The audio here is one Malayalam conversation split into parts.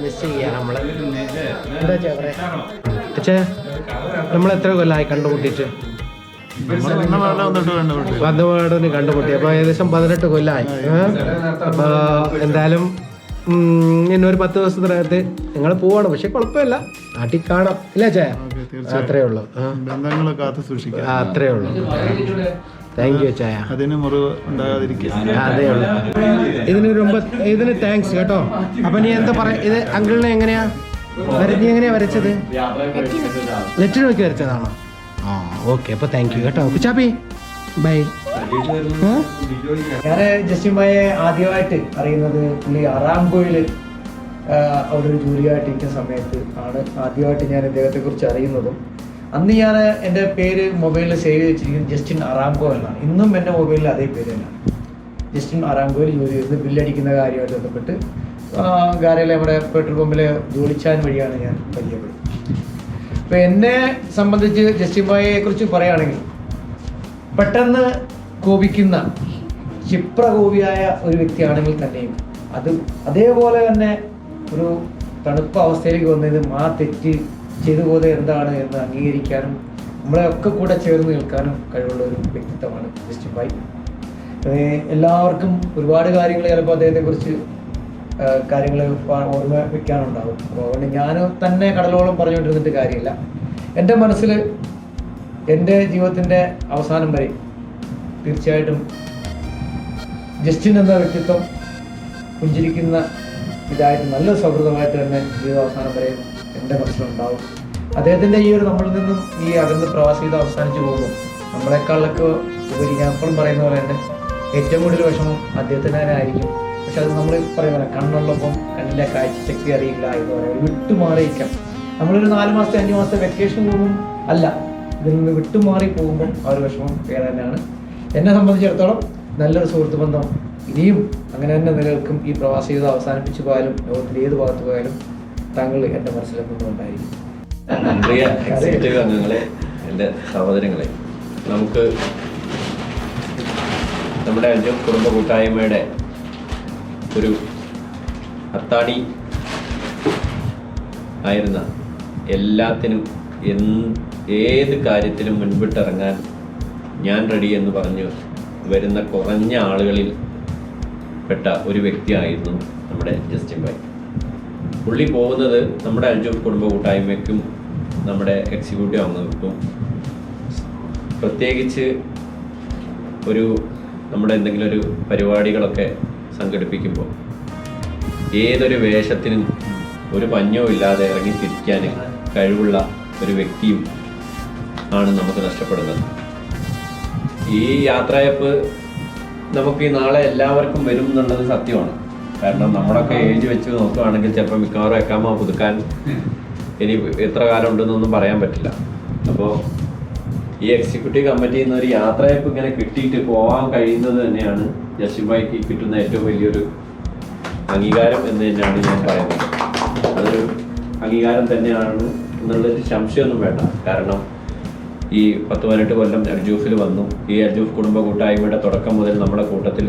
മിസ് ചെയ്യാം നമ്മള്. എന്താ പക്ഷേ നമ്മൾ എത്ര കൊല്ലമായി കണ്ടുമുട്ടിയിട്ട്? വന്നപാടിന് കണ്ടുമുട്ടി. അപ്പോൾ ഏകദേശം 18 കൊല്ലമായി. അപ്പോൾ എന്തായാലും ഇനി ഒരു 10 ദിവസത്തിനകത്ത് ഞങ്ങൾ പോവാണ്. പക്ഷെ കുഴപ്പമില്ല, നാട്ടിൽ കാണാം ഇല്ല ചായ. അത്രേ ഉള്ളൂ, അത്രേ ഉള്ളൂ. താങ്ക് യു ചായ. അതിന് മുറിവ് ഉണ്ടാകാതിരിക്കുക. അതേ ഉള്ളൂ. ഇതിന് താങ്ക്സ് കേട്ടോ. അപ്പൊ നീ എന്താ പറയാ, ഇത് അങ്കിളിനെ എങ്ങനെയാ നീ എങ്ങനെയാ വരച്ചത്? ലെറ്റർ നോക്കി വരച്ചതാണോ? ആ ഓക്കെ. അപ്പൊ താങ്ക് യു കേട്ടോ. കുച്ചാപ്പി ബൈ. ഞാൻ ജസ്റ്റിൻ ഭായിയെ ആദ്യമായിട്ട് അറിയുന്നത് പുള്ളി അറാംകോയിൽ അവിടെ ഒരു ജോലിയായിട്ട് ഇരിക്കുന്ന സമയത്ത് ആണ് ആദ്യമായിട്ട് ഞാൻ ഇദ്ദേഹത്തെ കുറിച്ച് അറിയുന്നതും. അന്ന് ഞാൻ എൻ്റെ പേര് മൊബൈലിൽ സേവ് വെച്ചിരിക്കുന്നത് ജസ്റ്റിൻ അറാംകോ എന്നാണ്. ഇന്നും എൻ്റെ മൊബൈലിൽ അതേ പേര് തന്നെയാണ്. ജസ്റ്റിൻ അറാംകോയിൽ ജോലി ചെയ്ത് ബില്ലടിക്കുന്ന കാര്യമായിട്ട് ബന്ധപ്പെട്ട് ഗാരയിലെ നമ്മുടെ പെട്രോൾ പമ്പിലെ ജോലിച്ചാൻ വഴിയാണ് ഞാൻ പരിചയപ്പെടുന്നത്. അപ്പോൾ എന്നെ സംബന്ധിച്ച് ജസ്റ്റിൻ ഭായിയെ കുറിച്ച് പറയുകയാണെങ്കിൽ പെട്ടെന്ന് കോപിക്കുന്ന ക്ഷിപ്രകോപിയായ ഒരു വ്യക്തിയാണെങ്കിൽ തന്നെയും അതേപോലെ തന്നെ ഒരു തണുപ്പ അവസ്ഥയിലേക്ക് വന്നത് തെറ്റ് ചെയ്തു പോയത് എന്താണ് എന്ന് അംഗീകരിക്കാനും നമ്മളെ ഒക്കെ കൂടെ ചേർന്ന് നിൽക്കാനും കഴിവുള്ള ഒരു വ്യക്തിത്വമാണ് ജസ്റ്റിൻ ഭായ്. എല്ലാവർക്കും ഒരുപാട് കാര്യങ്ങൾ ചിലപ്പോൾ അദ്ദേഹത്തെക്കുറിച്ച് കാര്യങ്ങൾ ഓർമ്മ വെക്കാനുണ്ടാവും. അപ്പോൾ അതുകൊണ്ട് ഞാൻ തന്നെ കടലോളം പറഞ്ഞുകൊണ്ടിരുന്നിട്ട് കാര്യമില്ല. എൻ്റെ മനസ്സിൽ എൻ്റെ ജീവിതത്തിൻ്റെ അവസാനം വരെ തീർച്ചയായിട്ടും ജസ്റ്റിൻ എന്ന വ്യക്തിത്വം പുഞ്ചിരിക്കുന്ന ഇതായിട്ട് നല്ല സൗഹൃദമായിട്ട് തന്നെ ജീവിത അവസാനം വരെ എൻ്റെ മനസ്സിലുണ്ടാവും. അദ്ദേഹത്തിൻ്റെ ഈ ഒരു നമ്മളിൽ നിന്നും ഈ അകന്ന് പ്രവാസിത അവസാനിച്ചു പോകുമ്പോൾ നമ്മളെക്കാളൊക്കെ ഉപരി ഞാൻ എപ്പോഴും പറയുന്ന പോലെ തന്നെ ഏറ്റവും കൂടുതൽ വിഷമം അദ്ദേഹത്തിന് തന്നെ ആയിരിക്കും. പക്ഷെ അത് നമ്മൾ പറയുന്നത് കണ്ണുള്ളപ്പം കണ്ണിൻ്റെ കാഴ്ചശക്തി അറിയില്ല എന്ന് പറയാം. വിട്ടുമാറിയിരിക്കാം. നമ്മളൊരു 4 മാസത്തെ 5 മാസത്തെ വെക്കേഷൻ പോകുമ്പോൾ അല്ല, ഇതിൽ നിന്ന് വിട്ടുമാറി പോകുമ്പം ആ ഒരു വിഷമം വേറെ തന്നെയാണ്. എന്നെ സംബന്ധിച്ചിടത്തോളം നല്ലൊരു സുഹൃത്ത് ബന്ധം ഇനിയും അങ്ങനെ തന്നെ നിലനിൽക്കും. ഈ പ്രവാസ ജീവിതം അവസാനിപ്പിച്ചു പോയാലും ലോകത്തിൻ്റെ ഏത് ഭാഗത്ത് പോയാലും താങ്കൾ എൻ്റെ മനസ്സിലെന്നും ഉണ്ടായിരിക്കും. പ്രിയ എക്സിക്യൂട്ടീവ് അംഗങ്ങളെ, എൻ്റെ സഹോദരങ്ങളെ, നമുക്ക് നമ്മുടെ അഞ്ചൂഫ് കുടുംബ കൂട്ടായ്മയുടെ ഒരു അത്താണി ആയിരുന്ന എല്ലാത്തിനും ഏത് കാര്യത്തിലും മുൻപിട്ടിറങ്ങാൻ ഞാൻ റെഡി എന്ന് പറഞ്ഞു വരുന്ന കുറഞ്ഞ ആളുകളിൽ പെട്ട ഒരു വ്യക്തിയായിരുന്നു നമ്മുടെ ജസ്റ്റിൻ ഭായ്. പുള്ളി പോകുന്നത് നമ്മുടെ അഞ്ചൂഫ് കുടുംബ കൂട്ടായ്മയ്ക്കും നമ്മുടെ എക്സിക്യൂട്ടീവ് അംഗങ്ങൾക്കും പ്രത്യേകിച്ച് നമ്മുടെ എന്തെങ്കിലും ഒരു പരിപാടികളൊക്കെ സംഘടിപ്പിക്കുമ്പോൾ ഏതൊരു വേഷത്തിനും ഒരു പഞ്ഞോ ഇല്ലാതെ ഇറങ്ങി തിരിക്കാൻ കഴിവുള്ള ഒരു വ്യക്തിയും ആണ് നമുക്ക് നഷ്ടപ്പെടുന്നത്. ഈ യാത്രയപ്പ് നമുക്ക് ഈ നാളെ എല്ലാവർക്കും വരും എന്നുള്ളത് സത്യമാണ്. കാരണം നമ്മളൊക്കെ ഏജ് വെച്ച് നോക്കുകയാണെങ്കിൽ ചിലപ്പോൾ മിക്കവാറും എക്കാമ പുതുക്കാൻ ഇനി എത്ര കാലം ഉണ്ടെന്നൊന്നും പറയാൻ പറ്റില്ല. അപ്പോൾ ഈ എക്സിക്യൂട്ടീവ് കമ്മിറ്റിയിൽ നിന്ന് ഒരു യാത്രയപ്പ് ഇങ്ങനെ കിട്ടിയിട്ട് പോകാൻ കഴിയുന്നത് തന്നെയാണ് ജസ്റ്റിൻ ഭായിക്ക് കിട്ടുന്ന ഏറ്റവും വലിയൊരു അംഗീകാരം എന്ന് തന്നെയാണ് ഞാൻ പറയുന്നത്. അതൊരു അംഗീകാരം തന്നെയാണ് എന്നുള്ളൊരു സംശയമൊന്നും വേണ്ട. കാരണം ഈ 10-18 കൊല്ലം അൽജൂഫിൽ വന്നു. ഈ അൽജൂഫ് കുടുംബ കൂട്ടായ്മയുടെ തുടക്കം മുതൽ നമ്മുടെ കൂട്ടത്തിൽ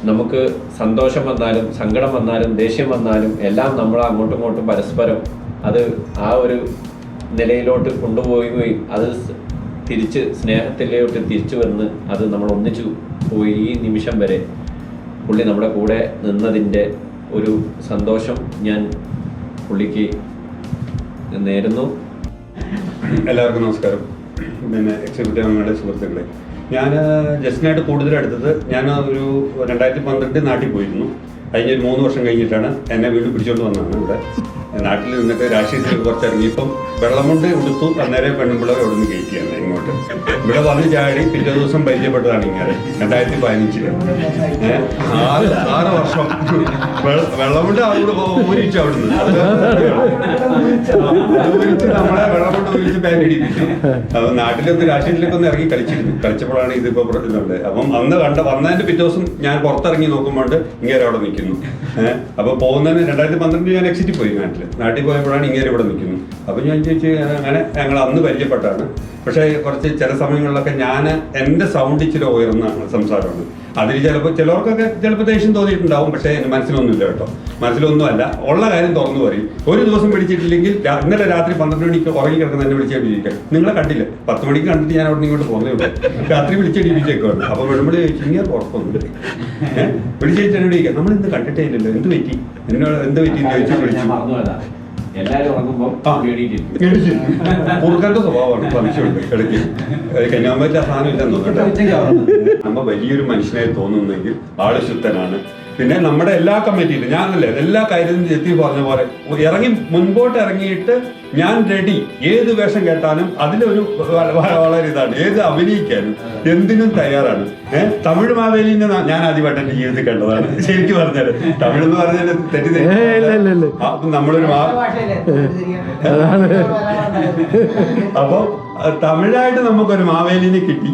നമുക്ക് സന്തോഷം വന്നാലും സങ്കടം വന്നാലും ദേഷ്യം വന്നാലും എല്ലാം നമ്മൾ അങ്ങോട്ടും ഇങ്ങോട്ടും പരസ്പരം അത് ആ ഒരു നിലയിലോട്ട് കൊണ്ടുപോവുകയും അത് തിരിച്ച് സ്നേഹത്തിലോട്ട് തിരിച്ചു വന്ന് അത് നമ്മൾ ഒന്നിച്ചു പോയി ഈ നിമിഷം വരെ പുള്ളി നമ്മുടെ കൂടെ നിന്നതിൻ്റെ ഒരു സന്തോഷം ഞാൻ പുള്ളിക്ക് നേരുന്നു. എല്ലാവർക്കും നമസ്കാരം. പിന്നെ എക്സിക്യൂട്ടീവ് അംഗങ്ങളുടെ സുഹൃത്തുക്കളെ, ഞാൻ ജസ്റ്റിനായിട്ട് കൂടുതൽ അടുത്തത് ഞാൻ ഒരു 2012 നാട്ടിൽ പോയിരുന്നു. കഴിഞ്ഞൊരു 3 വർഷം കഴിഞ്ഞിട്ടാണ് എന്നെ വീണ്ടും പിടിച്ചുകൊണ്ട് വന്നതാണ്. ഇവിടെ നാട്ടിൽ നിന്നിട്ട് രാഷ്ട്രീയത്തിൽ കുറച്ച് ഇറങ്ങിയപ്പം വെള്ളം കൊണ്ട് ഉടുത്തു. അന്നേരം പെണ്ണുമ്പിള്ളവർ അവിടെ നിന്ന് കയറ്റിയാണ് ഇങ്ങോട്ട്. ഇവിടെ വന്ന് ചാടി പിറ്റേ ദിവസം പരിചയപ്പെട്ടതാണ് ഇങ്ങനെ 2015. 6 വർഷം വെള്ളം കൊണ്ട് അവിടെ ഊരിച്ചു. അവിടുന്ന് നമ്മളെ വെള്ളം കൊണ്ട് ഊരിച്ച് പാൻറ്റടിപ്പിച്ചു. അപ്പം നാട്ടിലൊന്ന് രാഷ്ട്രീയത്തിലേക്ക് ഒന്ന് ഇറങ്ങി കളിച്ചപ്പോഴാണ് ഇതിപ്പോൾ ഇതുണ്ട്. അപ്പം അന്ന് വന്നതിന്റെ പിറ്റേ ദിവസം ഞാൻ പുറത്തിറങ്ങി നോക്കുമ്പോൾ ഇങ്ങനെ അവിടെ നിൽക്കുന്നു. അപ്പോൾ പോകുന്നതിന് 2012 ഞാൻ എക്സിറ്റ് പോയി. നാട്ടിൽ പോയപ്പോഴാണ് ഇങ്ങനെ ഇവിടെ നിൽക്കുന്നു. അപ്പം ഞാൻ ചോദിച്ചു, അങ്ങനെ ഞങ്ങൾ അന്ന് പരിചയപ്പെട്ടാണ്. പക്ഷേ കുറച്ച് ചില സമയങ്ങളിലൊക്കെ എൻ്റെ സൗണ്ട് ഇച്ചിരി ഉയർന്ന സംസാരമാണ്. അതിൽ ചിലർക്കൊക്കെ ചിലപ്പോൾ ദേഷ്യം തോന്നിയിട്ടുണ്ടാവും. പക്ഷേ എൻ്റെ മനസ്സിലൊന്നുമില്ല കേട്ടോ, മനസ്സിലൊന്നുമല്ല. ഉള്ള കാര്യം തുറന്നു പറയും. ഒരു ദിവസം പിടിച്ചിട്ടില്ലെങ്കിൽ ഇന്നലെ രാത്രി 12 മണിക്ക് ഉറങ്ങി കിടക്കുന്ന എന്നെ വിളിച്ചേപ്പിച്ചിരിക്കാം. നിങ്ങളെ കണ്ടില്ല, 10 മണിക്ക് കണ്ടിട്ട് ഞാൻ അവിടെ ഇങ്ങോട്ട് പോകുന്നേ ഉള്ളൂ. രാത്രി വിളിച്ചെടിപ്പിച്ചേക്കാണ്. അപ്പോൾ വെളുമ്പടി ചോദിച്ചു ഇങ്ങനെ ഉറപ്പമൊന്നുമില്ല, വിളിച്ചെടിക്കാൻ നമ്മൾ ഇന്ന് കണ്ടിട്ടേ ഇല്ലല്ലോ, എന്ത് പറ്റി എന്നോട് എന്ത് പറ്റി ചോദിച്ചു വിളിച്ചു. കുറുക്കന്റെ സ്വഭാവമാണ്, സംശയമുണ്ട് ഇടയ്ക്ക്. കന്യാകുമാരി ആ സാധനം ഇല്ലെന്ന് തോന്നുന്നുണ്ട്. നമ്മ വലിയൊരു മനുഷ്യനായി തോന്നുന്നെങ്കിൽ ആള് ശുദ്ധനാണ്. പിന്നെ നമ്മുടെ എല്ലാ കമ്മിറ്റിയിലും ഞാനല്ലേ എല്ലാ കാര്യത്തിലും എത്തി പറഞ്ഞ പോലെ മുൻപോട്ട് ഇറങ്ങിയിട്ട് ഞാൻ റെഡി, ഏത് വേഷം കേട്ടാലും അതിലൊരു വളരെ ഇതാണ്, ഏത് അഭിനയിക്കാനും എന്തിനും തയ്യാറാണ്. തമിഴ് മാവേലിനെ ഞാൻ ആദ്യമായിട്ട് എന്റെ ജീവിതത്തിൽ കണ്ടതാണ്. ശരിക്കും പറഞ്ഞാല് തമിഴ് എന്ന് പറഞ്ഞാൽ നമ്മളൊരു അപ്പൊ തമിഴായിട്ട് നമുക്കൊരു മാവേലിനെ കിട്ടി.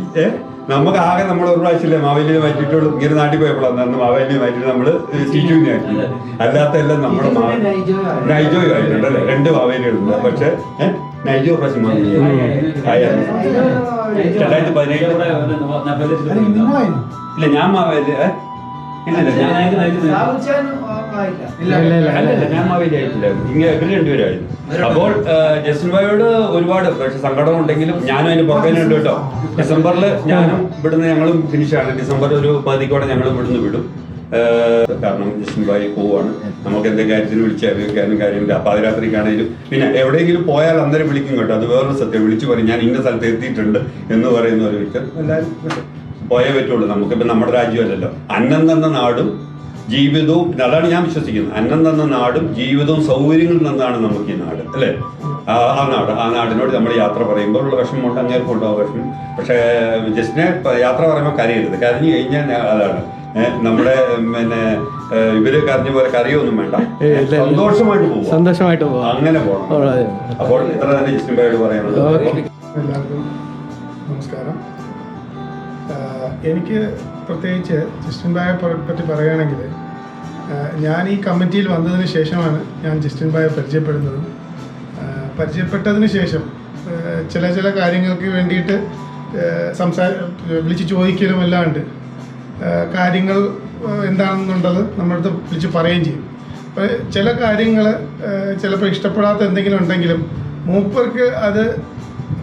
നമുക്ക് ആകെ നമ്മൾ ഒരു പ്രാവശ്യമല്ലേ മാവേലിനെ മാറ്റിയിട്ടുള്ളൂ. ഇങ്ങനെ നാട്ടിൽ പോയപ്പോഴാണ് അന്ന് മാവേലിനെ മാറ്റിയിട്ട് നമ്മള് ടീച്ചൂനെ ആക്കി. അല്ലാത്ത എല്ലാം നമ്മുടെ നൈജോ ആയിട്ടുണ്ട് അല്ലെ, 2 മാവേലികളുണ്ട്. പക്ഷെ നൈജോ പ്രാവശ്യം 2017 ഇല്ല ഞാൻ മാവേലി ഞാൻ മാവേലി ആയിട്ടില്ല. ഇങ്ങനെ ഇവര് 2 പേരായിരുന്നു. അപ്പോൾ ജസ്റ്റിൻ ഭായിയോട് ഒരുപാട് പക്ഷെ സങ്കടം ഉണ്ടെങ്കിലും ഞാനും അതിന് പുറകെ ഉണ്ട് കേട്ടോ. ഡിസംബറിൽ ഞാനും ഇവിടുന്ന് ഞങ്ങളും ഫിനിഷാണ്. ഡിസംബർ ഒരു 10 ഞങ്ങളും ഇവിടുന്ന് വിടും. കാരണം ജസ്റ്റിൻ ഭായി പോവാണ്. നമുക്ക് എന്തെങ്കിലും കാര്യത്തിന് വിളിച്ചറിയിക്കാനും കാര്യമില്ല. പാതിരാത്രിക്കാണെങ്കിലും പിന്നെ എവിടെയെങ്കിലും പോയാൽ അന്നേരം വിളിക്കും കേട്ടോ. അത് വേറൊരു സത്യം. വിളിച്ചു പറയും ഞാൻ ഇന്ന സ്ഥലത്ത് എത്തിയിട്ടുണ്ട് എന്ന് പറയുന്ന ഒരു വ്യക്തി എല്ലാവരും പോയേ പറ്റുള്ളൂ. നമുക്കിപ്പോൾ നമ്മുടെ രാജ്യമല്ലല്ലോ. അന്നം തന്ന നാടും ജീവിതവും, അതാണ് ഞാൻ വിശ്വസിക്കുന്നത്. അന്നം തന്ന നാടും ജീവിതവും സൗകര്യങ്ങളിൽ നിന്നാണ് നമുക്ക് ഈ നാട് അല്ലേ. ആ നാടിനോട് നമ്മൾ യാത്ര പറയുമ്പോൾ ഉള്ള വിഷമമുണ്ട്, അങ്ങേർക്കുണ്ടോ വിഷമം. പക്ഷേ ജസ്റ്റിനെ യാത്ര പറയുമ്പോൾ കരയരുത്. കരഞ്ഞു കഴിഞ്ഞാൽ അതാണ് നമ്മുടെ പിന്നെ ഇവര് കരഞ്ഞ പോലെ കരയൊന്നും വേണ്ട, സന്തോഷമായിട്ട് പോകും, അങ്ങനെ പോകണം. അപ്പോൾ ഇത്ര തന്നെ ജസ്റ്റിൻ ഭായിയോട് പറയാനുള്ളത്. എല്ലാവർക്കും നമസ്കാരം. എനിക്ക് പ്രത്യേകിച്ച് ജസ്റ്റിൻ ഭായെ പറ്റി പറയുകയാണെങ്കിൽ ഞാൻ ഈ കമ്മിറ്റിയിൽ വന്നതിന് ശേഷമാണ് ഞാൻ ജസ്റ്റിൻ ഭായെ പരിചയപ്പെടുന്നതും പരിചയപ്പെട്ടതിന് ശേഷം ചില കാര്യങ്ങൾക്ക് വേണ്ടിയിട്ട് വിളിച്ച് ചോദിക്കലും അല്ലാണ്ട് കാര്യങ്ങൾ എന്താണെന്നുള്ളത് നമ്മളടുത്ത് വിളിച്ച് പറയുകയും ചെയ്യും. അപ്പോൾ ചില കാര്യങ്ങൾ ചിലപ്പോൾ ഇഷ്ടപ്പെടാത്ത എന്തെങ്കിലും ഉണ്ടെങ്കിലും മൂപ്പർക്ക് അത്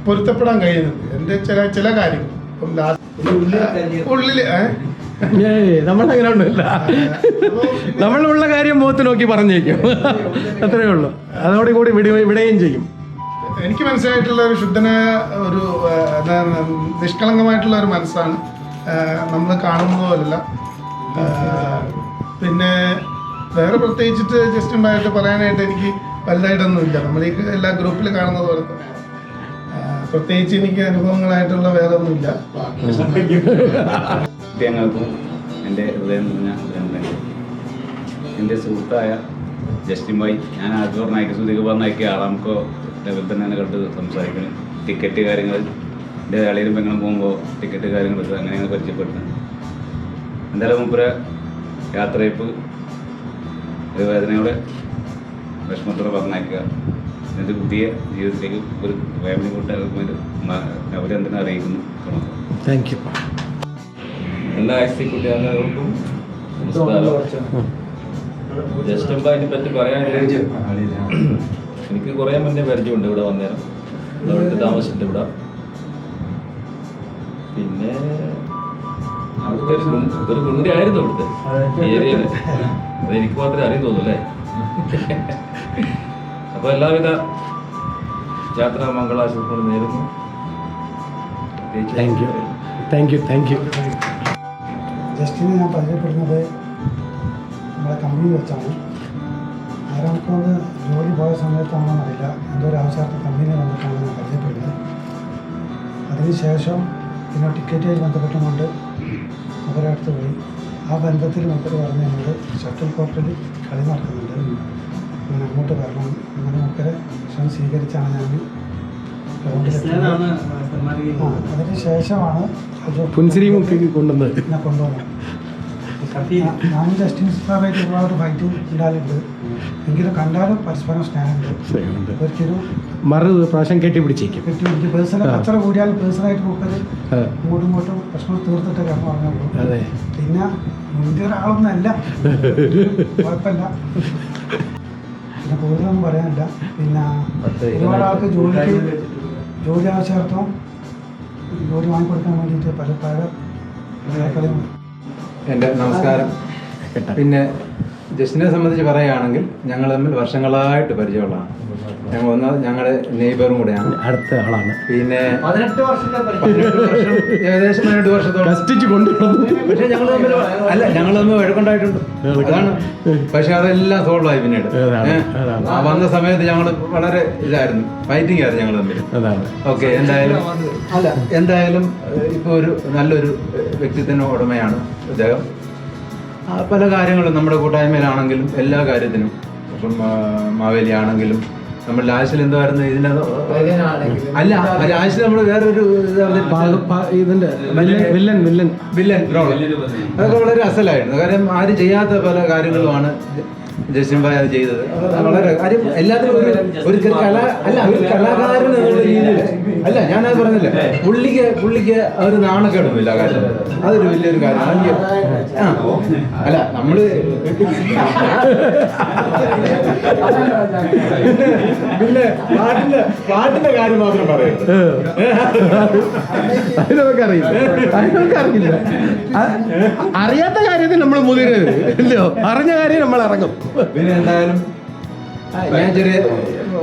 പൊരുത്തപ്പെടാൻ കഴിയുന്നുണ്ട്. എൻ്റെ ചില കാര്യങ്ങൾ ഇപ്പം ഉള്ളില് നമ്മളങ്ങനെ ഒന്നുമില്ല. നമ്മളുള്ള കാര്യം മുഖത്ത് നോക്കി പറഞ്ഞേക്കും, അത്രയേ ഉള്ളൂ. അതോടുകൂടി വിടുകയും ചെയ്യും. എനിക്ക് മനസ്സിലായിട്ടുള്ള ഒരു ശുദ്ധനായ ഒരു നിഷ്കളങ്കമായിട്ടുള്ള ഒരു മനസ്സാണ് നമ്മൾ കാണുന്നത് പോലല്ല. പിന്നെ വേറെ പ്രത്യേകിച്ചിട്ട് ജസ്റ്റിൻ ഭായിട്ട് പറയാനായിട്ട് എനിക്ക് വലുതായിട്ടൊന്നുമില്ല. നമ്മൾ ഈ എല്ലാ ഗ്രൂപ്പിൽ കാണുന്നത് പോലെ തന്നെയാണ്. പ്രത്യേകിച്ച് എനിക്ക് അനുഭവങ്ങളായിട്ടുള്ള വേറെ ഒന്നുമില്ല. ഞങ്ങൾക്കും എൻ്റെ ഹൃദയം നിറഞ്ഞ അഭിനന്ദനങ്ങൾ. എൻ്റെ സുഹൃത്തായ ജസ്റ്റിൻ ഭായി, ഞാൻ ആദ്യമായിട്ട് സുധിക പറഞ്ഞയക്കിയ ആറാമക്കോ ലെവൽ തന്നെ കണ്ട് സംസാരിക്കണം. ടിക്കറ്റ് കാര്യങ്ങൾ എൻ്റെ കളിയിലും പെങ്ങളും പോകുമ്പോൾ ടിക്കറ്റ് കാര്യങ്ങളൊക്കെ അങ്ങനെയാണ് പരിചയപ്പെടുന്നത്. എന്തായാലും മുമ്പ് യാത്രയപ്പ് ഒരു വേദനയോടെ വിഷമത്തോടെ പറഞ്ഞയക്കുക. എൻ്റെ പുതിയ ജീവിതത്തിലേക്ക് ഒരു ഫാമിലി കൂട്ടായിട്ട് അഭിനന്ദനം അറിയിക്കുന്നു. Thank you. എല്ലാ എക്സിക്യൂട്ടീവ് അംഗങ്ങൾക്കും നമസ്കാരം. ജസ്റ്റിൻ ഭായിനെ പറ്റി പറയാനായിട്ട് എനിക്ക് കുറേ മുന്നേ പരിചയമുണ്ട്. ഇവിടെ വന്നേരം ഇവിടുത്തെ താമസിച്ചിട്ട് ഇവിടെ. പിന്നെ ഒരു ഗുണ്ടി ആയിരുന്നു ഇവിടുത്തെ ഏരിയയില്. അതെനിക്ക് മാത്രമേ അറിയാൻ തോന്നൂ അല്ലേ. അപ്പോൾ എല്ലാവിധ യാത്രാ മംഗളാശംസകളും നേരുന്നു. Thank you. ജസ്റ്റിനെ ഞാൻ പരിചയപ്പെടുന്നത് നമ്മുടെ കമ്പനി വെച്ചാണ്. ആരാമക്കോട് ജോലി പോയ സമയത്താണെന്നറിയില്ല, എന്തോ ഒരു ആവശ്യമായിട്ട് കമ്പനിയിൽ വന്നിട്ടാണ് ഞാൻ പരിചയപ്പെടുന്നത്. അതിനുശേഷം പിന്നെ ടിക്കറ്റുമായി ബന്ധപ്പെട്ടുകൊണ്ട് അവരെ അടുത്ത് പോയി. ആ ബന്ധത്തിൽ മക്കൾ പറഞ്ഞ് ഞങ്ങൾ ഷട്ടിൽ കോർട്ടിൽ കളി നടക്കുന്നുണ്ട്, അങ്ങനെ അങ്ങോട്ട് വരണം. അങ്ങനെ മക്കളെ ക്ഷണം സ്വീകരിച്ചാണ് ഞാൻ അതിന് ശേഷമാണ് പുൻസിരി മുക്കിക്ക് കൊണ്ടുവന്നത്. എന്നെ കൊണ്ടുവന്നത്. ഞാൻ ജസ്റ്റിൻ സാറായിട്ട് ഒരുപാട് ഫൈറ്റ് ഉണ്ടാലുണ്ട്. എങ്കിലും കണ്ടാലും പരസ്പരം സ്നേഹമുണ്ട്. ഒരിക്കലും പ്രാവശ്യം കെട്ടിപ്പിടിച്ചേക്കും. കെട്ടിപ്പിടിച്ച് പേഴ്സണൽ കച്ചറ കൂടിയാൽ പേഴ്സണലായിട്ട് നോക്കല് ഇങ്ങോട്ടും ഇങ്ങോട്ടും പ്രശ്നം തീർത്തിട്ടൊക്കെ നമ്മൾ പറഞ്ഞുള്ളൂ. അതെ. പിന്നെ മുന്തിയ ഒരാളൊന്നും അല്ല, കുഴപ്പമില്ല. പിന്നെ കൂടുതലൊന്നും പറയാനില്ല. പിന്നെ ഒരുപാട് ആൾക്ക് ജോലി ആവശ്യാർത്ഥം ജോലി വാങ്ങിക്കൊടുക്കാൻ വേണ്ടിയിട്ട് പല കളിയും. എൻ്റെ നമസ്കാരം. പിന്നെ ജസ്റ്റിനെ സംബന്ധിച്ച് പറയുകയാണെങ്കിൽ ഞങ്ങൾ തമ്മിൽ വർഷങ്ങളായിട്ട് പരിചയമുള്ളതാണ്. ഞങ്ങളുടെ നെയ്ബറും കൂടെയാണ്, അടുത്ത ആളാണ്. പിന്നെ 18 വർഷത്തെ 18 വർഷം, ഏകദേശം 18 വർഷത്തോളം. പക്ഷേ ഞങ്ങൾ തമ്മിൽ വഴക്കുണ്ടായിട്ടുണ്ട്, അതാണ്. പക്ഷെ അതെല്ലാം സോൾവ് ആയി പിന്നീട്. ആ വന്ന സമയത്ത് ഞങ്ങൾ വളരെ ഇതായിരുന്നു, ഫൈറ്റിംഗ് ആയിരുന്നു ഞങ്ങൾ തമ്മിൽ. ഓക്കെ, എന്തായാലും ഇപ്പോൾ ഒരു നല്ലൊരു വ്യക്തിത്വത്തിന് ഉടമയാണ് അദ്ദേഹം. പല കാര്യങ്ങളും നമ്മുടെ കൂട്ടായ്മയിലാണെങ്കിലും എല്ലാ കാര്യത്തിനും, ഇപ്പം മാവേലി ആണെങ്കിലും നമ്മൾ ലാസ്റ്റിൽ എന്തായിരുന്നു അല്ല ലാസ്റ്റിൽ നമ്മൾ വേറൊരു ഇതിന്റെ വില്ലൻ റോൾ, അതൊക്കെ വളരെ അസലായിരുന്നു. കാര്യം ആരും ചെയ്യാത്ത പല കാര്യങ്ങളുമാണ് ജസ്റ്റിൻ ഭായ് അത് ചെയ്തത്. വളരെ കാര്യം എല്ലാത്തിനും ഒരു കലാകാരൻ എന്നുള്ള രീതിയിൽ അല്ല, ഞാനത് പറഞ്ഞില്ല. പുള്ളിക്ക് ഒരു നാണക്കേടൊന്നുമില്ല ആ കാര്യം. അതൊരു വലിയൊരു കാര്യമാണ്. അല്ല നമ്മള് പിന്നെ പാട്ടിന്റെ കാര്യം മാത്രം പറയരുത്. അറിയില്ല. അറിയാത്ത കാര്യത്തിൽ നമ്മൾ മുതിരരുത്, ഇല്ലയോ? അറിഞ്ഞ കാര്യം നമ്മൾ ഇറങ്ങും. പിന്നെ എന്തായാലും ഞാൻ ചെറിയ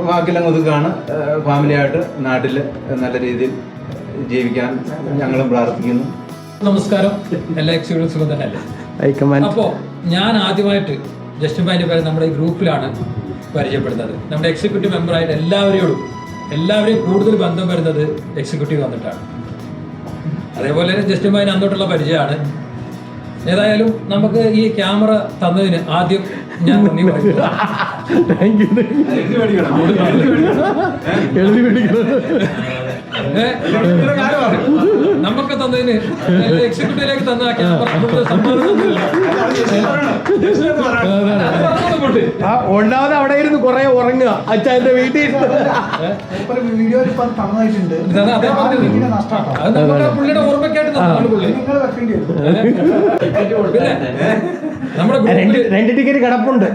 വാക്കിലങ്ങ് ഒതുക്കാണ്. ഫാമിലിയായിട്ട് നാട്ടിൽ നല്ല രീതിയിൽ ജീവിക്കാൻ ഞങ്ങളും പ്രാർത്ഥിക്കുന്നു. നമസ്കാരം, എല്ലാ എക്സിക്യൂട്ടീവ് സുഖം തന്നെ അല്ലേ? അപ്പോൾ ഞാൻ ആദ്യമായിട്ട് ജസ്റ്റിൻ ഭായിൻ്റെ പേര് നമ്മുടെ ഈ ഗ്രൂപ്പിലാണ് പരിചയപ്പെടുന്നത്. നമ്മുടെ എക്സിക്യൂട്ടീവ് മെമ്പറായിട്ട് എല്ലാവരെയും കൂടുതൽ ബന്ധം വരുന്നത് എക്സിക്യൂട്ടീവ് വന്നിട്ടാണ്. അതേപോലെ തന്നെ ജസ്റ്റിൻ ഭായിന് അന്നോട്ടുള്ള പരിചയമാണ്. ഏതായാലും നമുക്ക് ഈ ക്യാമറ തന്നതിന് ആദ്യം ഞാൻ നന്ദി പറയുന്നു. നമുക്ക് തന്നതിന് എക്സിക്യൂട്ടീവിലേക്ക് തന്ന ക്യാമറ ഒന്നാമത് അവിടെ ഇരുന്ന് കുറെ ഉറങ്ങുക അച്ഛൻ്റെ വീട്ടിൽ വീഡിയോ തന്നതായിട്ടുണ്ട്. അത് നമ്മുടെ പുള്ളിയുടെ ഓർമ്മയ്ക്കായിട്ട് തന്നതാണ് പുള്ളി. പിന്നെ നമ്മുടെ ടിക്കറ്റ് കിടപ്പുണ്ട്.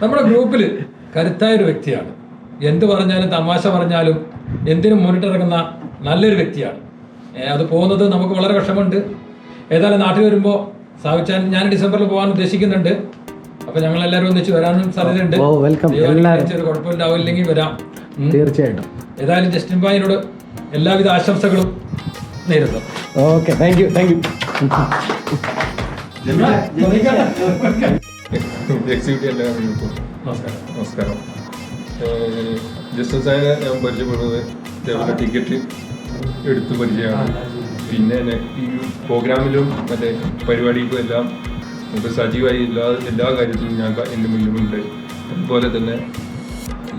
നമ്മുടെ ഗ്രൂപ്പിൽ കരുത്തായ ഒരു വ്യക്തിയാണ്. എന്ത് പറഞ്ഞാലും തമാശ പറഞ്ഞാലും എന്തിനും മുന്നിട്ടിറങ്ങുന്ന നല്ലൊരു വ്യക്തിയാണ്. അത് പോകുന്നത് നമുക്ക് വളരെ വിഷമമുണ്ട്. ഏതായാലും നാട്ടിൽ വരുമ്പോൾ സാവിച്ചാൻ ഞാൻ ഡിസംബറിൽ പോകാൻ ഉദ്ദേശിക്കുന്നുണ്ട്. അപ്പൊ ഞങ്ങൾ എല്ലാവരും ഒന്നിച്ച് വരാനും സാധ്യതയുണ്ട്. കുഴപ്പമില്ലാവില്ലെങ്കിൽ വരാം തീർച്ചയായിട്ടും. ഏതായാലും ജസ്റ്റിൻ ഭായിനോട് എല്ലാവിധ ആശംസകളും നേരുന്നു. Okay, thank you. എക്സിക്യൂട്ടീവ് എല്ലാവർക്കും നമസ്കാരം. ജസ്റ്റിൻ സാറിനെ ഞാൻ പരിചയപ്പെടുന്നത് ഇതേപോലെ ടിക്കറ്റ് എടുത്ത് പരിചയമാണ്. പിന്നെ ഈ പ്രോഗ്രാമിലും മറ്റേ പരിപാടിക്കും എല്ലാം നമുക്ക് സജീവമായി എല്ലാ കാര്യത്തിലും ഞാൻ എൻ്റെ മുന്നിലുണ്ട്. അതുപോലെ തന്നെ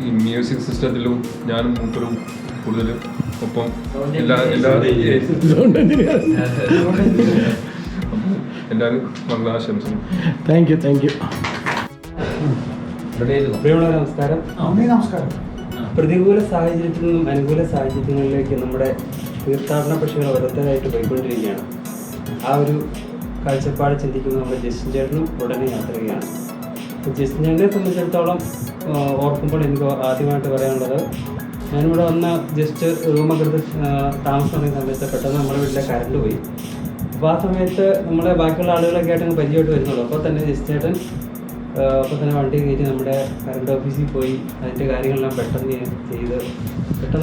ഈ മ്യൂസിക് സിസ്റ്റത്തിലും ഞാനും മൂപ്പറും കൂടുതലും ഒപ്പം എല്ലാവരും നല്ല ആശംസകൾ. Thank you. നമസ്കാരം. പ്രതികൂല സാഹചര്യത്തിൽ നിന്നും അനുകൂല സാഹചര്യങ്ങളിലേക്ക് നമ്മുടെ തീർത്ഥാടന പക്ഷികൾ ഓരോരുത്തരായിട്ട് പോയിക്കൊണ്ടിരിക്കുകയാണ്. ആ ഒരു കാഴ്ചപ്പാട് ചിന്തിക്കുമ്പോൾ നമ്മുടെ ജസ്റ്റിൻ ചേട്ടനും ഉടനെ യാത്ര ചെയ്യുകയാണ്. ജസ്റ്റിൻ ചേട്ടനെ സംബന്ധിച്ചിടത്തോളം ഓർക്കുമ്പോൾ എനിക്ക് ആദ്യമായിട്ട് പറയാനുള്ളത്, ഞാനിവിടെ വന്ന ജസ്റ്റ് റൂമൊക്കെ എടുത്ത് താമസം തുടങ്ങിയ സമയത്ത് പെട്ടെന്ന് നമ്മുടെ വീട്ടിലെ കറണ്ട് പോയി. അപ്പോൾ ആ സമയത്ത് നമ്മളെ ബാക്കിയുള്ള ആളുകളൊക്കെ ആയിട്ട് പരിചയമായിട്ട് വരുന്നുള്ളൂ. അപ്പോൾ തന്നെ ജസ്റ്റിൻ ചേട്ടൻ അപ്പോൾ തന്നെ വണ്ടി കയറ്റി നമ്മുടെ കറണ്ട് ഓഫീസിൽ പോയി അതിൻ്റെ കാര്യങ്ങളെല്ലാം പെട്ടെന്ന്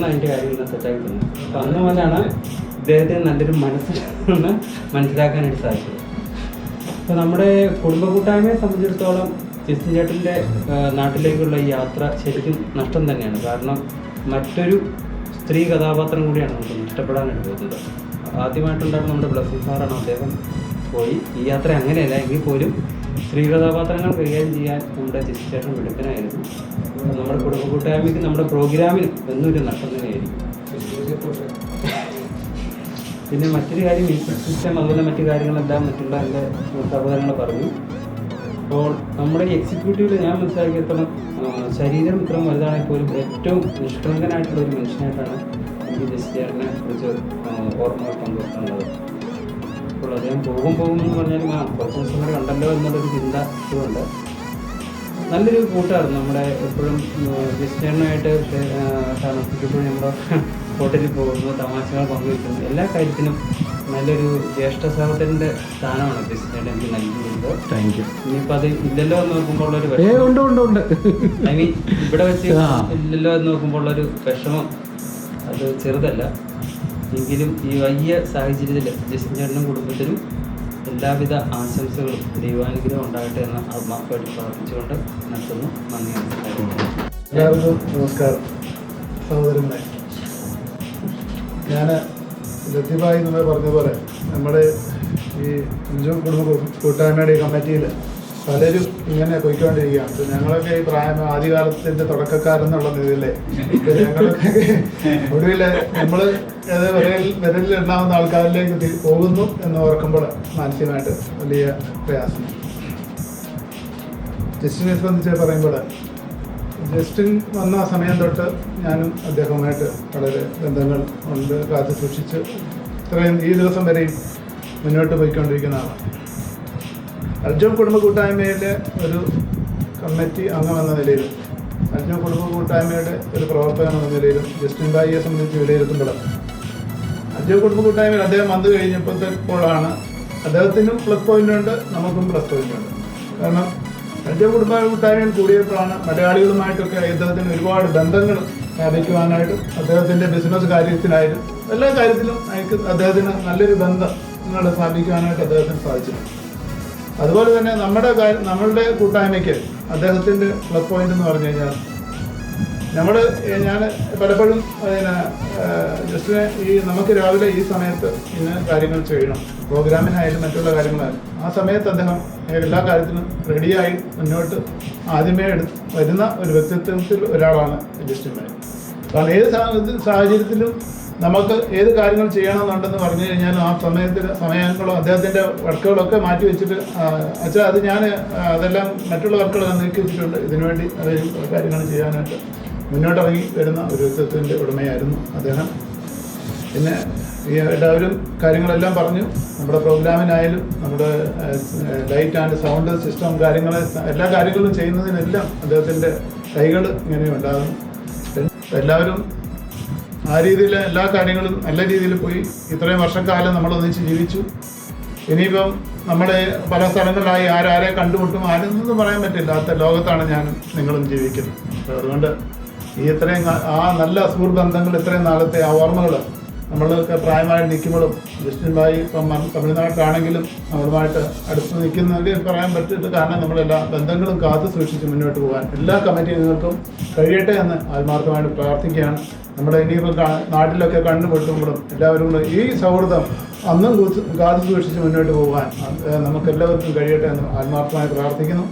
അതിൻ്റെ കാര്യങ്ങളെല്ലാം സെറ്റാക്കി തന്നു. അപ്പോൾ അന്ന് മുതലാണ് ഇദ്ദേഹത്തിന് നല്ലൊരു മനസ്സിലാണെന്ന് മനസ്സിലാക്കാനായിട്ട് സാധിച്ചത്. അപ്പോൾ നമ്മുടെ കുടുംബ കൂട്ടായ്മയെ സംബന്ധിച്ചിടത്തോളം ജസ്റ്റിൻ ചേട്ടൻ്റെ നാട്ടിലേക്കുള്ള ഈ യാത്ര ശരിക്കും നഷ്ടം തന്നെയാണ്. കാരണം മറ്റൊരു സ്ത്രീ കഥാപാത്രം കൂടിയാണ് നമുക്ക് നഷ്ടപ്പെടാനായിട്ട് പോകുന്നത്. ആദ്യമായിട്ടുണ്ടായിരുന്ന നമ്മുടെ ബ്ലസ്സിംഗ് സാറാണ്, അദ്ദേഹം പോയി. ഈ യാത്ര അങ്ങനെയല്ല എങ്കിൽ പോലും സ്ത്രീ കഥാപാത്രങ്ങൾ കൈകാര്യം ചെയ്യാൻ നമ്മുടെ ജസ്റ്റിൻ ചേട്ടൻ മിടുക്കനായിരുന്നു. നമ്മുടെ കുടുംബ കൂട്ടായ്മയ്ക്ക് നമ്മുടെ പ്രോഗ്രാമിനും എന്നൊരു നഷ്ടം തന്നെയായിരിക്കും. പിന്നെ മറ്റൊരു കാര്യം മ്യൂസിക് സിസ്റ്റം അതുപോലെ മറ്റു കാര്യങ്ങളെല്ലാം മറ്റുള്ള എൻ്റെ സഹോദരങ്ങൾ പറഞ്ഞു. അപ്പോൾ നമ്മുടെ ഈ എക്സിക്യൂട്ടീവിൽ ഞാൻ മനസ്സിലാക്കിയെടുത്തോളം ശരീരം ഇത്ര വലുതാണെങ്കിൽ പോലും ഏറ്റവും നിഷ്കളങ്കനായിട്ടുള്ള ഒരു മനുഷ്യനായിട്ടാണ് എനിക്ക് ജസ്റ്റിനെ കുറിച്ച് ഓർമ്മകൾ പങ്കുവെക്കാനുള്ളത്. അപ്പോൾ അദ്ദേഹം പോകുമെന്ന് പറഞ്ഞാലും കുറച്ച് ദിവസം കൂടെ ഉണ്ടല്ലോ എന്നുള്ളൊരു ചിന്ത ഇതുകൊണ്ട് നല്ലൊരു കൂട്ടായിരുന്നു. നമ്മുടെ എപ്പോഴും ജസ്റ്റിനായിട്ട് താമസിക്കുമ്പോഴും നമ്മുടെ ഹോട്ടലിൽ പോകുന്നു, തമാശകൾ പങ്കുവയ്ക്കുന്നു, എല്ലാ കാര്യത്തിനും നല്ലൊരു ജ്യേഷ്ഠ സഹോദരൻ്റെ സ്ഥാനമാണ് ജസ്റ്റിനായിട്ട് എനിക്ക് നൽകിയിരുന്നത്. Thank you. ഇനിയിപ്പോൾ അത് ഇല്ലല്ലോ എന്ന് നോക്കുമ്പോൾ ഉള്ളൊരു ഉണ്ട് ഐ മീൻ ഇവിടെ വെച്ച് ഇല്ലല്ലോ എന്ന് നോക്കുമ്പോൾ ഉള്ളൊരു വിഷമം അത് ചെറുതല്ല. എങ്കിലും ഈ വലിയ സാഹചര്യത്തിൽ ജസ്റ്റിൻ ചേട്ടനും കുടുംബത്തിനും എല്ലാവിധ ആശംസകളും ദൈവാനുഗ്രഹം ഉണ്ടാകട്ടെ എന്ന് ആത്മാർത്ഥമായിട്ട് പ്രാർത്ഥിച്ചുകൊണ്ട് നിർത്തുന്നു. നന്ദി. എല്ലാവർക്കും നമസ്കാരം. സഹോദരങ്ങളെ, ഞാൻ ലത്തീഫായി നമ്മൾ പറഞ്ഞ പോലെ നമ്മുടെ ഈ അഞ്ചും കുടുംബ കൂട്ടായ്മയുടെ ഈ കമ്മിറ്റിയിൽ പലരും ഇങ്ങനെ പോയിക്കൊണ്ടിരിക്കുകയാണ്. അപ്പോൾ ഞങ്ങളൊക്കെ ഈ ആദ്യകാലത്തിൻ്റെ തുടക്കക്കാരെന്നുള്ള നിലയിലെ ഞങ്ങളൊക്കെ ഒടുവിൽ നമ്മൾ വിരലിൽ എണ്ണാവുന്ന ആൾക്കാരിലേക്ക് പോകുന്നു എന്ന് ഓർക്കുമ്പോൾ മാനസികമായിട്ട് വലിയ പ്രയാസം. ജസ്റ്റിനെ സംബന്ധിച്ച് പറയുമ്പോൾ ജസ്റ്റിൻ വന്ന സമയം തൊട്ട് ഞാനും അദ്ദേഹവുമായിട്ട് വളരെ ബന്ധങ്ങൾ കൊണ്ട് കാത്തു സൂക്ഷിച്ച് ഇത്രയും ഈ ദിവസം വരെയും മുന്നോട്ട് പോയിക്കൊണ്ടിരിക്കുന്ന ആളാണ്. അൽജോ കുടുംബ കൂട്ടായ്മയിലെ ഒരു കമ്മിറ്റി അംഗമെന്ന നിലയിലും അൽജോ കുടുംബ കൂട്ടായ്മയുടെ ഒരു പ്രവർത്തകൻ എന്ന നിലയിലും ജസ്റ്റിൻ ഭായിയെ സംബന്ധിച്ച് വിലയിരുത്തുമ്പോൾ അൽജോ കുടുംബ കൂട്ടായ്മയിൽ അദ്ദേഹം വന്നു കഴിഞ്ഞപ്പോഴാണ് അദ്ദേഹത്തിനും പ്ലസ് പോയിൻ്റുണ്ട്, നമുക്കും പ്ലസ് പോയിൻ്റുണ്ട്. കാരണം അൽജോ കുടുംബ കൂട്ടായ്മയിൽ കൂടിയപ്പോഴാണ് മലയാളികളുമായിട്ടൊക്കെ അദ്ദേഹത്തിന് ഒരുപാട് ബന്ധങ്ങൾ സ്ഥാപിക്കുവാനായിട്ടും അദ്ദേഹത്തിൻ്റെ ബിസിനസ് കാര്യത്തിനായാലും എല്ലാ കാര്യത്തിലും അദ്ദേഹത്തിന് നല്ലൊരു ബന്ധങ്ങൾ സ്ഥാപിക്കുവാനായിട്ട് അദ്ദേഹത്തിന് സാധിച്ചിട്ടുണ്ട്. അതുപോലെ തന്നെ നമ്മളുടെ കൂട്ടായ്മയ്ക്ക് അദ്ദേഹത്തിൻ്റെ പ്ലസ് പോയിന്റ് എന്ന് പറഞ്ഞു കഴിഞ്ഞാൽ ഞാൻ പലപ്പോഴും ജസ്റ്റിനെ നമുക്ക് രാവിലെ ഈ സമയത്ത് ഇന്ന് കാര്യങ്ങൾ ചെയ്യണം, പ്രോഗ്രാമിനായാലും മറ്റുള്ള കാര്യങ്ങളായാലും ആ സമയത്ത് അദ്ദേഹം എല്ലാ കാര്യത്തിനും റെഡിയായി മുന്നോട്ട് ആദ്യമേ വരുന്ന ഒരു വ്യക്തിത്വത്തിൽ ഒരാളാണ് ജസ്റ്റിൻ ഭായി. കാരണം ഏത് സാഹചര്യത്തിലും നമുക്ക് ഏത് കാര്യങ്ങൾ ചെയ്യണമെന്നുണ്ടെന്ന് പറഞ്ഞു കഴിഞ്ഞാൽ ആ സമയങ്ങളോ അദ്ദേഹത്തിൻ്റെ വർക്കുകളൊക്കെ മാറ്റി വെച്ചിട്ട് അച്ഛാ അത് ഞാൻ അതെല്ലാം മറ്റുള്ള വർക്കുകൾ നീക്കി വെച്ചിട്ടുണ്ട്, ഇതിനുവേണ്ടി കാര്യങ്ങൾ ചെയ്യാനായിട്ട് മുന്നോട്ടിറങ്ങി വരുന്ന ഒരു വ്യക്തിത്വത്തിൻ്റെ ഉടമയായിരുന്നു അദ്ദേഹം. പിന്നെ ഈ എല്ലാവരും കാര്യങ്ങളെല്ലാം പറഞ്ഞു. നമ്മുടെ പ്രോഗ്രാമിനായാലും നമ്മുടെ ലൈറ്റ് ആൻഡ് സൗണ്ട് സിസ്റ്റം എല്ലാ കാര്യങ്ങളും ചെയ്യുന്നതിനെല്ലാം അദ്ദേഹത്തിൻ്റെ കൈകൾ ഇങ്ങനെ ഉണ്ടാകുന്നു. എല്ലാവരും ആ രീതിയിൽ എല്ലാ കാര്യങ്ങളും നല്ല രീതിയിൽ പോയി. ഇത്രയും വർഷക്കാലം നമ്മളൊന്നിച്ച് ജീവിച്ചു. ഇനിയിപ്പം നമ്മുടെ പല സ്ഥലങ്ങളിലായി ആരെ കണ്ടുമുട്ടും ആരെന്നൊന്നും പറയാൻ പറ്റില്ലാത്ത ലോകത്താണ് ഞാനും നിങ്ങളും ജീവിക്കുന്നത്. അതുകൊണ്ട് ഈ ഇത്രയും ആ നല്ല സുഹൃബന്ധങ്ങൾ ഇത്രയും നാളത്തെ ആ ഓർമ്മകൾ നമ്മളൊക്കെ പ്രായമായി നിൽക്കുമ്പോഴും ജസ്റ്റിൻ ഭായി ഇപ്പം തമിഴ്നാട്ടിലാണെങ്കിലും നമ്മളുമായിട്ട് അടുത്ത് നിൽക്കുന്നതിൽ പറയാൻ പറ്റില്ല. കാരണം നമ്മളെല്ലാ ബന്ധങ്ങളും കാത്തു സൂക്ഷിച്ച് മുന്നോട്ട് പോകാൻ എല്ലാ കമ്മിറ്റി അംഗങ്ങൾക്കും കഴിയട്ടെ എന്ന് ആത്മാർത്ഥമായിട്ട് പ്രാർത്ഥിക്കുകയാണ്. നമ്മുടെ ഇനിയിപ്പോൾ നാട്ടിലൊക്കെ കണ്ടുമുട്ടുമ്പോഴും എല്ലാവരും കൂടെ ഈ സൗഹൃദം അന്നും കാത്തു സൂക്ഷിച്ച് മുന്നോട്ട് പോകാൻ നമുക്കെല്ലാവർക്കും കഴിയട്ടെ എന്ന് ആത്മാർത്ഥമായി പ്രാർത്ഥിക്കുന്നു.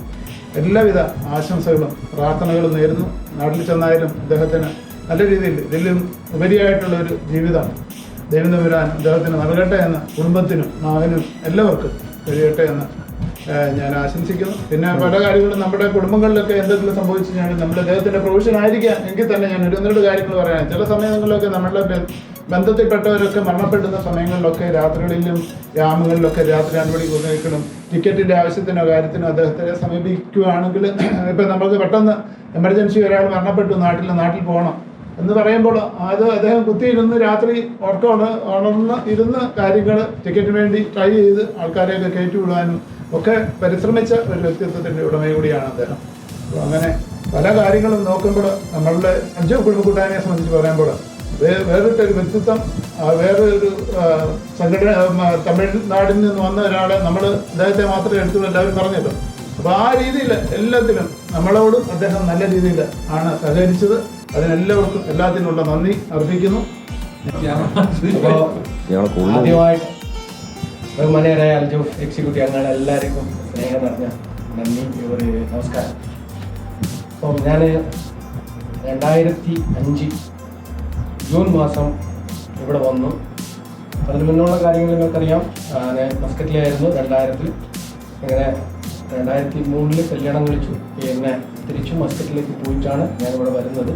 എല്ലാവിധ ആശംസകളും പ്രാർത്ഥനകളും നേരുന്നു. നാട്ടിൽ ചെന്നായാലും അദ്ദേഹത്തിന് നല്ല രീതിയിൽ ഇതിലും ഉപരിയായിട്ടുള്ളൊരു ജീവിതം ദൈവം തമ്പുരാൻ അദ്ദേഹത്തിന് നൽകട്ടെ എന്ന് കുടുംബത്തിനും മകനും എല്ലാവർക്കും കഴിയട്ടെ എന്ന് ഞാൻ ആശംസിക്കുന്നു. പിന്നെ പല കാര്യങ്ങളും നമ്മുടെ കുടുംബങ്ങളിലൊക്കെ എന്തെങ്കിലും സംഭവിച്ചു കഴിഞ്ഞാൽ നമ്മുടെ അദ്ദേഹത്തിൻ്റെ പ്രൊഫഷൻ ആയിരിക്കാം എങ്കിൽ തന്നെ ഞാൻ ഒരു കാര്യങ്ങൾ പറയാം. ചില സമയങ്ങളിലൊക്കെ നമ്മളുടെ ബന്ധത്തിൽപ്പെട്ടവരൊക്കെ മരണപ്പെടുന്ന സമയങ്ങളിലൊക്കെ രാത്രികളിലും യാമങ്ങളിലൊക്കെ രാത്രി 2 മണിക്ക് ഉപയോഗിക്കണം ടിക്കറ്റിൻ്റെ ആവശ്യത്തിനോ കാര്യത്തിനോ അദ്ദേഹത്തെ സമീപിക്കുകയാണെങ്കിൽ ഇപ്പം നമുക്ക് പെട്ടെന്ന് എമർജൻസി ഒരാൾ മരണപ്പെട്ടു നാട്ടിൽ പോകണം എന്ന് പറയുമ്പോൾ അത് അദ്ദേഹം കുത്തിയിരുന്ന് രാത്രി ഉണർന്ന് ഇരുന്ന് കാര്യങ്ങൾ ടിക്കറ്റിന് വേണ്ടി ട്രൈ ചെയ്ത് ആൾക്കാരെയൊക്കെ കയറ്റിവിടാനും ഒക്കെ പരിശ്രമിച്ച ഒരു വ്യക്തിത്വത്തിൻ്റെ ഉടമ കൂടിയാണ് അദ്ദേഹം. അപ്പോൾ അങ്ങനെ പല കാര്യങ്ങളും നോക്കുമ്പോൾ നമ്മളുടെ അഞ്ചോ കുടുംബ കൂട്ടായ്മയെ സംബന്ധിച്ച് പറയുമ്പോൾ വേറിട്ടൊരു വ്യക്തിത്വം, വേറൊരു സംഘടന, തമിഴ്നാട്ടിൽ നിന്ന് വന്ന ഒരാളെ നമ്മൾ അദ്ദേഹത്തെ മാത്രമേ എടുത്തുള്ളൂ എല്ലാവരും പറഞ്ഞല്ലോ. അപ്പോൾ ആ രീതിയിൽ എല്ലാത്തിലും നമ്മളോടും അദ്ദേഹം നല്ല രീതിയിൽ ആണ് സഹകരിച്ചത്. അതിനെല്ലാവർക്കും എല്ലാത്തിനുള്ള നന്ദി അർപ്പിക്കുന്നു. ആദ്യമായിട്ട് ബഹുമാനീയരായ അൽജോ എക്സിക്യൂട്ടീവ് അംഗങ്ങൾ എല്ലാവർക്കും സ്നേഹം നിറഞ്ഞ നന്ദി, നമസ്കാരം. അപ്പം ഞാൻ 2005 ജൂൺ മാസം ഇവിടെ വന്നു. അതിന് മുന്നുള്ള കാര്യങ്ങൾ നിങ്ങൾക്കറിയാം. ഞാൻ മസ്കറ്റിലായിരുന്നു 2000-ൽ. ഇങ്ങനെ 2003 കല്യാണം കഴിച്ചു. പിന്നെ തിരിച്ചു മസ്കറ്റിലേക്ക് പോയിട്ടാണ് ഞാനിവിടെ വരുന്നത്.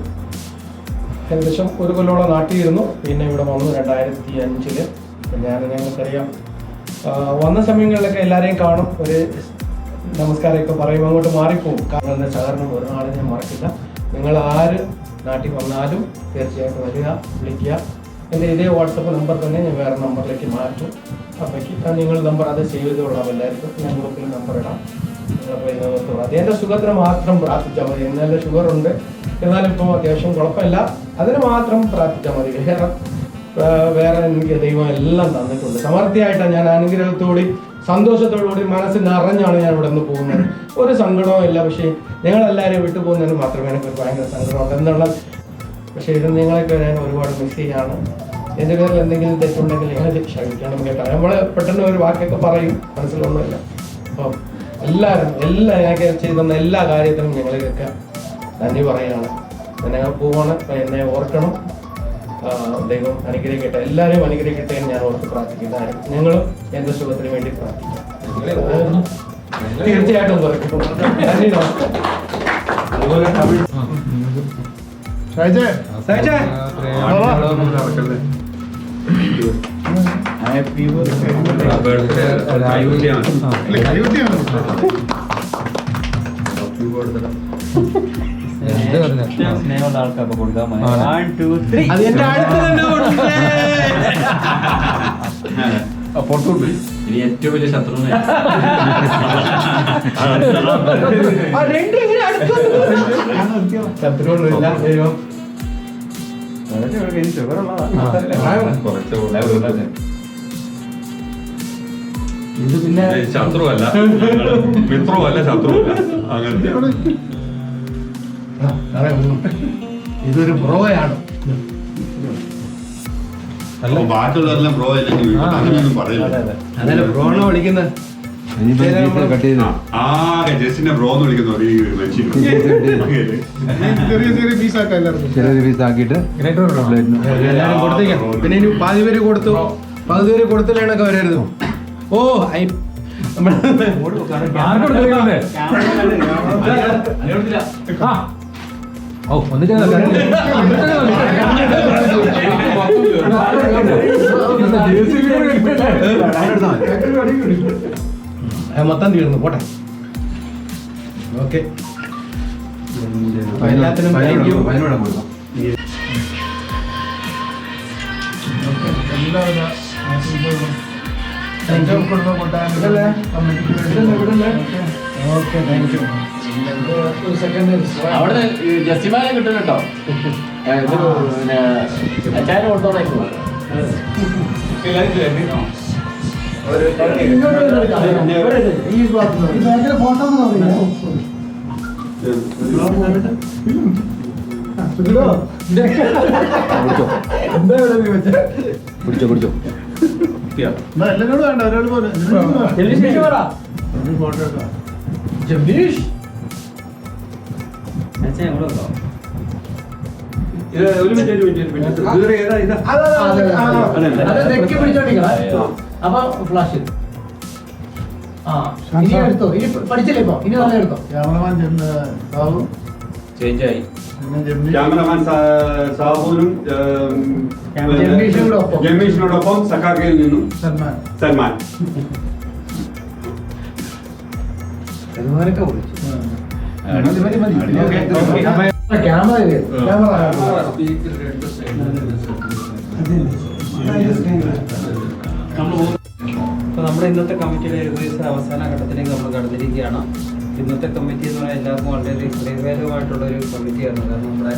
ഏകദേശം 1 കൊല്ലോളം നാട്ടിലിരുന്നു. പിന്നെ ഇവിടെ വന്നു 2005-ൽ. ഞങ്ങൾക്കറിയാം, വന്ന സമയങ്ങളിലൊക്കെ എല്ലാവരെയും കാണും, ഒരു നമസ്കാരമൊക്കെ പറയുമ്പോൾ അങ്ങോട്ട് മാറിപ്പോകും. കാരണം എൻ്റെ സഹകരണം ഒരു നാളും ഞാൻ മറക്കില്ല. നിങ്ങൾ ആര് നാട്ടിൽ വന്നാലും തീർച്ചയായിട്ടും വരിക, വിളിക്കുക. എൻ്റെ ഇതേ വാട്സപ്പ് നമ്പർ തന്നെ ഞാൻ വേറെ നമ്പറിലേക്ക് മാറ്റും. അപ്പോഴേക്ക് നിങ്ങൾ നമ്പർ അത് സേവ് ചെയ്തോളാം. എല്ലാവർക്കും ഞാൻ ഗ്രൂപ്പിൽ നമ്പർ ഇടാം. അതിൻ്റെ സുഖത്തിന് മാത്രം പ്രാർത്ഥിച്ചാൽ മതി. എന്നാലും ഷുഗറുണ്ട്, എന്നാലും ഇപ്പോൾ അത്യാവശ്യം കുഴപ്പമില്ല. അതിന് മാത്രം പ്രാർത്ഥിച്ചാൽ മതി. വേറെ എനിക്ക് ദൈവം എല്ലാം തന്നിട്ടുണ്ട്. സമൃദ്ധിയായിട്ടാണ് ഞാൻ അനുഗ്രഹത്തോടെ സന്തോഷത്തോടുകൂടി മനസ്സ് നിറഞ്ഞാണ് ഞാൻ ഇവിടെ നിന്ന് പോകുന്നത്. ഒരു സങ്കടവും ഇല്ല. പക്ഷേ ഞങ്ങളെല്ലാവരും വിട്ടു പോകുന്നതിന് മാത്രമേ എനിക്ക് ഭയങ്കര സങ്കടമുണ്ട് എന്നുള്ള. പക്ഷേ ഇത് നിങ്ങളൊക്കെ ഞാൻ ഒരുപാട് മിസ് ചെയ്യാണ്. എൻ്റെ പേരിൽ എന്തെങ്കിലും തെറ്റുണ്ടെങ്കിൽ നിങ്ങൾ ക്ഷമിക്കണം കേട്ടോ. നമ്മൾ പെട്ടെന്ന് ഒരു വാക്കൊക്കെ പറയും, മനസ്സിലൊന്നുമില്ല. അപ്പം എല്ലാവരും ഞങ്ങൾക്ക് ചെയ്തുന്ന എല്ലാ കാര്യത്തിനും ഞങ്ങളൊക്കെ നന്ദി പറയുകയാണ്. ഞങ്ങൾ പോവാണ്. എന്നെ ഓർക്കണം. ദൈവം അനുഗ്രഹിക്കട്ടെ, എല്ലാവരെയും അനുഗ്രഹിക്കട്ടെ എന്ന് ഞാൻ ഓർത്ത് പ്രാർത്ഥിക്കുന്നതാണ്. ഞങ്ങളും എൻ്റെ സുഖത്തിന് വേണ്ടി പ്രാർത്ഥിക്കാം. തീർച്ചയായിട്ടും കുറയ്ക്കും. നന്ദി, സ്നേഹമുള്ള ആൾക്കാർക്ക് കൊടുക്കാൻ 1 2 3. അത് എന്റെ അടുത്ത് ഇനി ഏറ്റവും വലിയ ശത്രു ശത്രുവൊന്നുമില്ല. ദൈവം ഇത് പിന്നെ ശത്രുവല്ല, മിത്രവുമല്ല, ശത്രുവല്ല. അങ്ങനത്തെ ഇതൊരു ബ്രോയാണ്. ബാക്കിയുള്ളവരെല്ലാം ബ്രോ അല്ലെങ്കിൽ അങ്ങനെയൊന്നും പറയില്ല. അതല്ല ബ്രോണോ വിളിക്കുന്നത്. ആകെ ജസ്റ്റിനെ ബ്രോ എന്ന് വിളിക്കുന്നു ഈ മനുഷ്യൻ. ചെറിയ പീസാക്കാം എല്ലാവർക്കും. ചെറിയൊരു പീസ് ആക്കിയിട്ട് എല്ലാവരും കൊടുത്തേക്കാം. പിന്നെ ഇനി പാതി പേര് കൊടുത്തു, പകുതി പേര് കൊടുത്തില്ലേണൊക്കെ വരരുത്. ഓ മൊത്തം തീർന്നു. പോട്ടെ. ഓക്കെ, എല്ലാത്തിനും താങ്ക് യു. എല്ലാവരും ഓക്കെ, താങ്ക് യു. ഒരു സെക്കൻഡ് അവിടെ ജസ്റ്റിമാനെ കിട്ടും കേട്ടോ. പിന്നെ അച്ചായനെ കൊടുത്തോളായിരുന്നു. ഫോട്ടോ പിടിച്ചോ എല്ലാരോടും വേണ്ട, ഒരാൾ പോലെ ജംബീഷ് അപ്പൊ ഫ്ലാഷ് ഇനി എടുത്തോ. ഇനി പഠിച്ചില്ലേ? ഇപ്പൊ ഇനി നല്ല എടുത്തോ. ക്യാമറമാൻ ബാബു ചേഞ്ചായി. ക്യാമറമാൻ സാബുവിനും ജംബീഷിനോടൊപ്പം സഖാക്കയിൽ നിന്നും സൽമാൻ. സൽമാനൊക്കെ വിളിച്ചു. ക്യാമറ അപ്പോൾ നമ്മുടെ ഇന്നത്തെ കമ്മിറ്റിയുടെ ഏകദേശം അവസാന ഘട്ടത്തിലേക്ക് നമ്മൾ കടന്നിരിക്കുകയാണ്. ഇന്നത്തെ കമ്മിറ്റി എന്ന് പറഞ്ഞാൽ എല്ലാവർക്കും വളരെ ഹൃദയഭേദമായിട്ടുള്ളൊരു കമ്മിറ്റിയാണ്. കാരണം നമ്മുടെ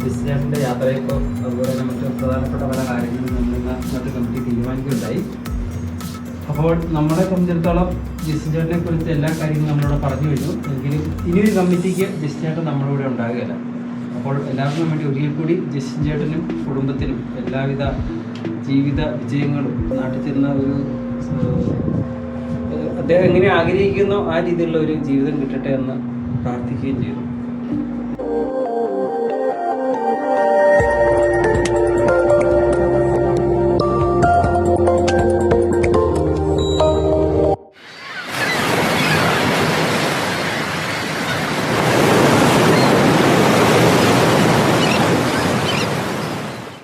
ബിസിനസിൻ്റെ യാത്രയ്ക്കോ അതുപോലെ തന്നെ മറ്റു പ്രധാനപ്പെട്ട പല കാര്യങ്ങളും നമ്മൾ ഇന്നത്തെ കമ്മിറ്റി തീരുമാനിക്കുകയുണ്ടായി. അപ്പോൾ നമ്മളെ സംബന്ധിച്ചിടത്തോളം ജിസ്ചേട്ടനെ കുറിച്ച് എല്ലാ കാര്യങ്ങളും നമ്മളിവിടെ പറഞ്ഞു കഴിഞ്ഞു. എങ്കിലും ഇനിയൊരു കമ്മിറ്റിക്ക് ജിസ്ചേട്ടൻ നമ്മളിവിടെ ഉണ്ടാകുകയില്ല. അപ്പോൾ എല്ലാവർക്കും വേണ്ടി ഒരിക്കൽ കൂടി ജിസ്ചേട്ടനും കുടുംബത്തിനും എല്ലാവിധ ജീവിത വിജയങ്ങളും നാട്ടിൽ ചെന്ന ഒരു അദ്ദേഹം എങ്ങനെ ആഗ്രഹിക്കുന്നോ ആ രീതിയിലുള്ള ഒരു ജീവിതം കിട്ടട്ടെ എന്ന് പ്രാർത്ഥിക്കുകയും ചെയ്തു.